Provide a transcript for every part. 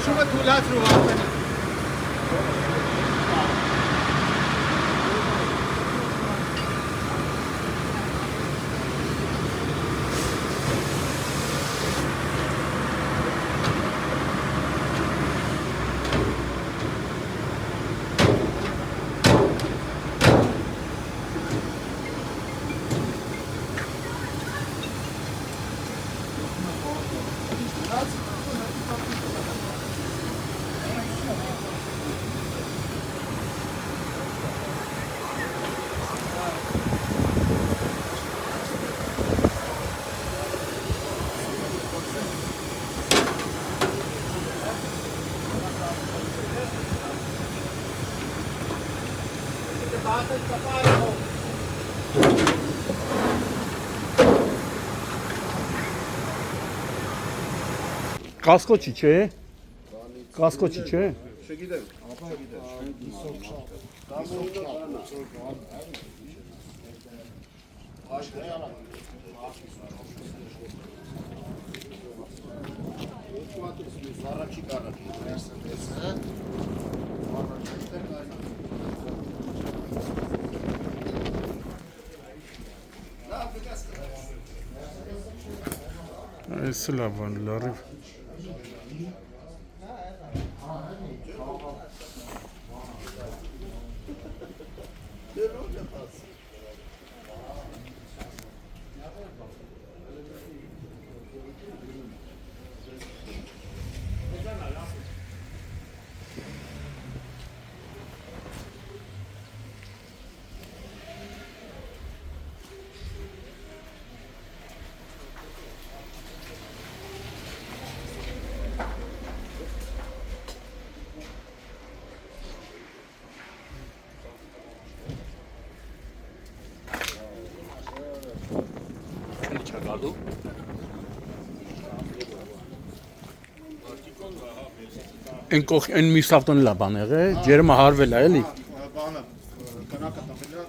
شما طولت رو واقع Կասկոչի չէ։ Կասկոչի չէ։ Չգիտեմ, ապա Այս լավ են լարիվ։ Այն միշտ ավտոն լա բան եղե, ջերմը հարվել է էլի։ բանը կնակը տվել է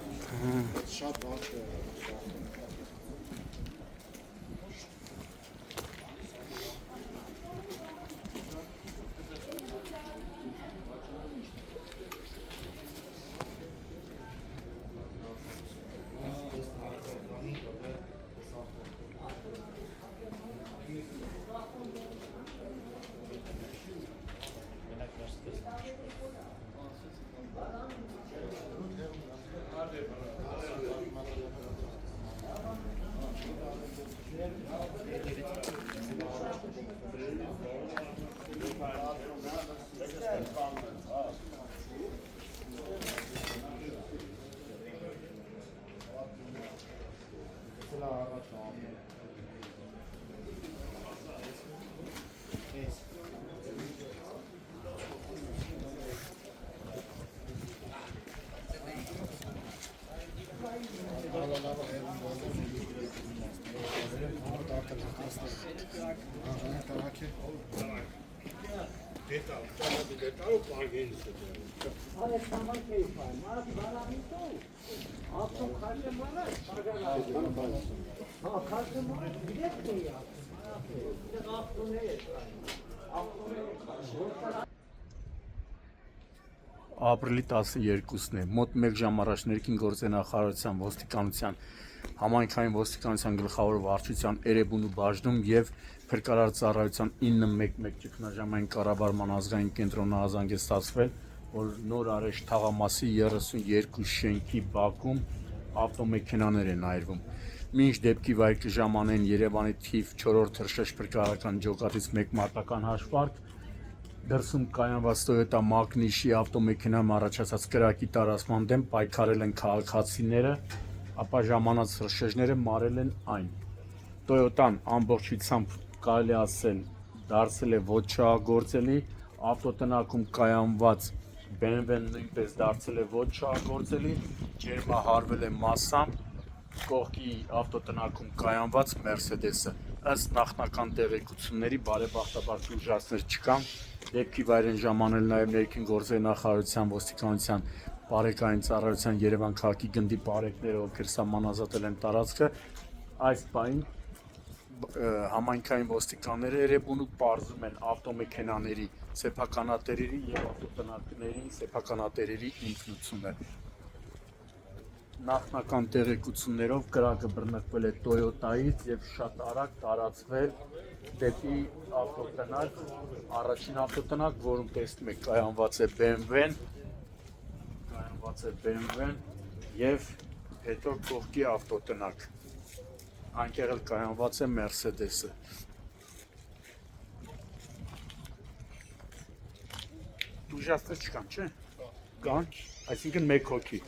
շատ բան չէ։ ապրիլի 12-ն է, մոտ 1 ժամ առաջ ներքին գործերի նախարարության ոստիկանության համայնքային ոստիկանության գլխավոր վարչության Էրեբունու բաժնում եւ Փրկարար ծառայության 911 ճգնաժամային կառավարման ազգային կենտրոնը ազանգ է ստացվել, որ նոր արեշտ թաղամասի 32 շենքի բակում ավտոմեքենաներ են այրվում։ Մինչ դեպքի վայր կժամանեն Երևանի թիվ 4-րդ թռչող փրկարարական ջոկատից 1 մարտական հաշվարկ, դրսում կայանված Toyota Magnish-ի ավտոմեքենայում առաջացած կրակի տարածման դեմ պայքարել են քաղաքացիները, ապա ժամանած թռչողները մարել են այն։ Toyota-ն ամբողջությամբ կարելի ասել դարձել է ոչ չարագործելի, ավտոտնակում կայանված BMW-ն նույնպես դարձել է ոչ չարագործելի, ջերմահարվել է massամբ, կողքի ավտոտնակում կայանված Mercedes-ը։ Ըստ նախնական տեղեկությունների բարեբախտաբար ուժասներ չկան, դեպքի վայր են ժամանել նաև ներքին գործերի նախարարության ոստիկանության բարեկային ծառայության Երևան քաղաքի գնդի բարեկները, ովքեր սահմանազատել են տարածքը, այս բային համայնքային ոստիկանները Էրեբունու պարզում են ավտոմեքենաների սեփականատերերի եւ ավտոտնակների սեփականատերերի ինքնությունը։ Նախնական տեղեկություններով կրակը բռնկվել է Toyota-ից եւ շատ արագ տարածվել դեպի ավտոտնակ, առաջին ավտոտնակ, որում տեսնում եք կայանված է BMW-ն եւ հետո կողքի ավտոտնակ։ Այնտեղ էլ կայանված է Mercedes-ը։ Ուժասներ չկան, չէ՞։ Կան, այսինքն 1 հոգի։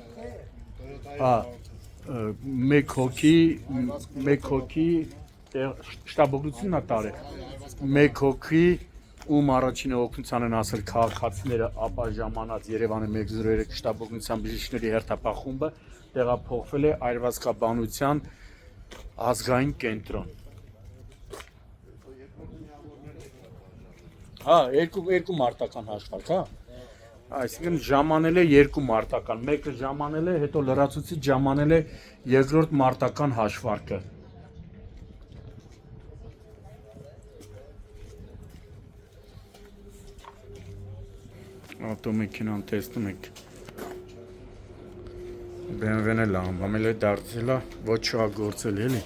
Մեկ հոգի շտաբօգնությունն է տարել, 1 հոգի, ում առաջինը օգնության են ասել քաղաքացիները, ապա ժամանած Երևանի 103 շտաբօգնության բժիշկների հերթապահ տեղափոխվել է այրվածքաբանության ազգային կենտրոն։ Երկու մարտական հաշվարկ, հա։ Այսինքն ժամանել է 2 մարտական, մեկը ժամանել է, հետո լրացուցիչ ժամանել է 2-րդ մարտական հաշվարկը։ Ավտոմեքենան տեսնում եք։ BMW-ն էլ անվամել է դարձել ոչ չարագործելի էլի։